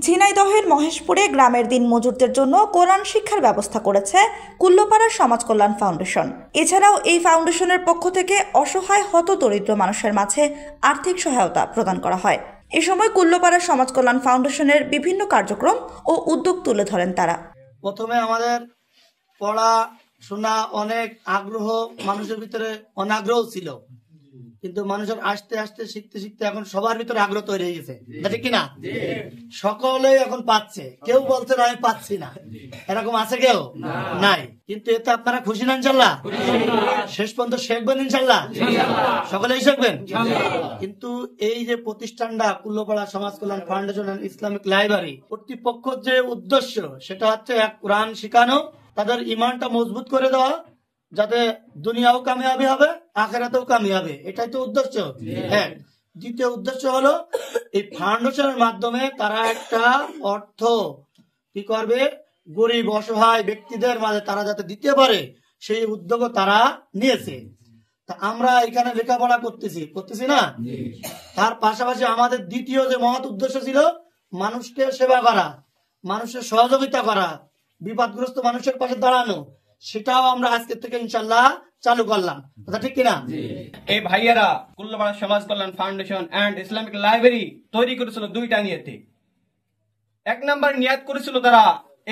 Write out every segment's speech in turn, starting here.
ঝিনাইদহের মহেশপুরে গ্রামের দিনমজুরদের জন্য কোরআন শিক্ষার ব্যবস্থা করেছে কুল্লোপাড়া সমাজ কল্যাণ ফাউন্ডেশন। এছাড়াও এই ফাউন্ডেশনের পক্ষ থেকে অসহায় হতদরিদ্র মানুষের মাঝে আর্থিক সহায়তা প্রদান করা হয়। এ সময় কুল্লোপাড়া সমাজ কল্যাণ ফাউন্ডেশনের বিভিন্ন কার্যক্রম ও উদ্যোগ তুলে ধরেন তারা। প্রথমে আমাদের পড়াশোনা অনেক আগ্রহ, মানুষের ভিতরে অনাগ্রহ ছিল, কিন্তু মানুষের আস্তে আস্তে শিখতে শিখতে এখন সবার ভিতরে আগ্রহ তৈরি হয়ে গেছে, ঠিক কিনা? সকলেই এখন পাচ্ছে, কেউ বলছে না আমি পাচ্ছি না, এরকম আছে কেউ নাই। কিন্তু এতে আপনারা খুশি না ইনশাল্লাহ? শেষ পর্যন্ত শিখবেন ইনশাল্লাহ, সকলেই শিখবেন। কিন্তু এই যে প্রতিষ্ঠানটা কুল্লোপাড়া সমাজ কল্যাণ ফাউন্ডেশন এন্ড ইসলামিক লাইব্রেরি কর্তৃপক্ষ যে উদ্দেশ্য, সেটা হচ্ছে এক কোরআন শিখানো, তাদের ইমানটা মজবুত করে দেওয়া, যাতে দুনিয়াও কামিয়াবি হবে আখিরাতেও কামিয়াবি, এটাই তো উদ্দেশ্য। হ্যাঁ, দ্বিতীয় উদ্দেশ্য হলো এই ফাউন্ডেশনের মাধ্যমে তারা একটা অর্থ কি করবে, গরিব অসহায় ব্যক্তিদের মাঝে তারা যাতে দিতে পারে সেই উদ্যোগও তারা নিয়েছে। তা আমরা এখানে লেখাপড়া করতেছি না, তার পাশাপাশি আমাদের দ্বিতীয় যে মহৎ উদ্দেশ্য ছিল মানুষকে সেবা করা, মানুষের সহযোগিতা করা, বিপদগ্রস্ত মানুষের পাশে দাঁড়ানো, সেটাও আমরা আজকে থেকে ইনশাল্লাহ চালু করলাম, কথা ঠিক কিনা? এই ভাইয়েরা কুল্লোপাড়া সমাজ কল্যাণ ফাউন্ডেশন এন্ড ইসলামিক লাইব্রেরি তৈরি করেছিল দুইটা নিয়তে। এক নাম্বার নিয়াত করেছিল তারা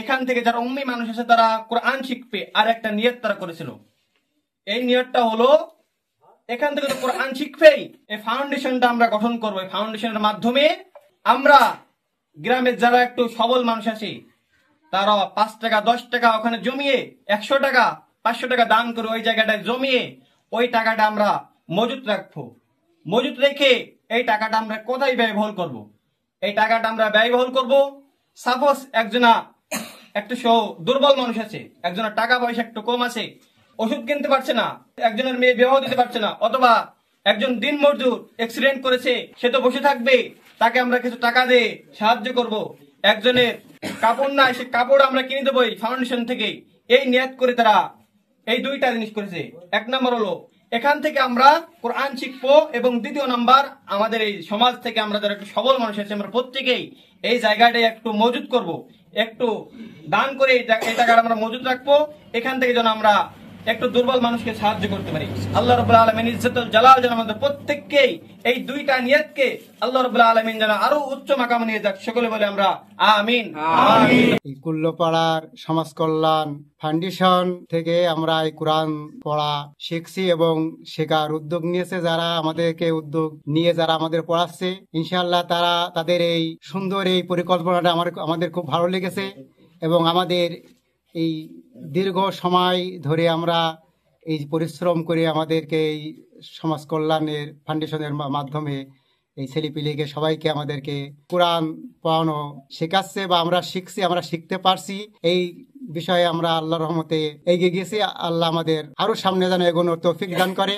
এখান থেকে যারা উম্মি মানুষ আছে তারা কোরআন শিখবে, আর একটা নিয়ত তারা করেছিল। এই নিয়তটা হলো এখান থেকে তো কোরআন শিখবেই, এই ফাউন্ডেশনটা আমরা গঠন করবো। এই ফাউন্ডেশনের মাধ্যমে আমরা গ্রামের যারা একটু সবল মানুষ আছে তারা 5 টাকা 10 টাকা ওখানে জমিয়ে 100 টাকা 500 টাকা দান করে ওই জায়গাটায় জমিয়ে ওই টাকাটা আমরা মজুত রাখবো। মজুত রেখে এই টাকাটা আমরা কোথায় ব্যয়বহুল করব? এই টাকাটা আমরা ব্যয়বহুল করব, সাপোজ একজনা একটু দুর্বল মানুষ আছে, একজনের টাকা পয়সা একটু কম আছে, ওষুধ কিনতে পারছে না, একজনের মেয়ে বিবাহ দিতে পারছে না, অথবা একজন দিন মজুর অ্যাক্সিডেন্ট করেছে, সে তো বসে থাকবে, তাকে আমরা কিছু টাকা দিয়ে সাহায্য করব। একজনের কাপড় নাই, সে কাপড় আমরা কিনে দেবো এই ফাউন্ডেশন থেকে। এই নিয়ত করে তারা এই দুইটা জিনিস করেছে। এক নম্বর হলো এখান থেকে আমরা কোরআন শিখবো, এবং দ্বিতীয় নাম্বার আমাদের এই সমাজ থেকে আমরা যারা একটু সবল মানুষ আছে আমরা প্রত্যেকেই এই জায়গাটাই একটু মজুত করব, একটু দান করে এই টাকাটা আমরা মজুত রাখবো, এখান থেকে যেন আমরা একটু দুর্বল মানুষকে সাহায্য করতে পারি। আল্লাহ রাব্বুল আলামিন ইজ্জতুল জালাল যেন আমাদের প্রত্যেককেই এই দুইটা নিয়তকে আল্লাহ রাব্বুল আলামিন যেন আরো উচ্চ মাকামে নিয়ে যাক, সকলে বলে আমরা আমিন। এই কুল্লোপাড়ার সমাজ কল্যাণ ফাউন্ডেশন থেকে আমরা এই কোরআন পড়া শিখছি এবং শেখার উদ্যোগ নিয়েছে যারা, আমাদেরকে উদ্যোগ নিয়ে যারা আমাদের পড়াচ্ছে, ইনশাআল্লাহ তারা তাদের এই সুন্দর এই পরিকল্পনাটা আমাদের খুব ভালো লেগেছে। এবং আমাদের এই দীর্ঘ সময় ধরে আমরা এই পরিশ্রম করে আমাদেরকে এই সমাজ কল্যাণের ফাউন্ডেশনের মাধ্যমে এই ছেলেপিলেকে সবাইকে আমাদেরকে কোরআন পড়ানো শেখাচ্ছে, বা আমরা শিখছি, আমরা শিখতে পারছি। এই বিষয়ে আমরা আল্লাহর রহমতে এগিয়ে গেছি। আল্লাহ আমাদের আরো সামনে যেন এগোনোর তৌফিক দান করে।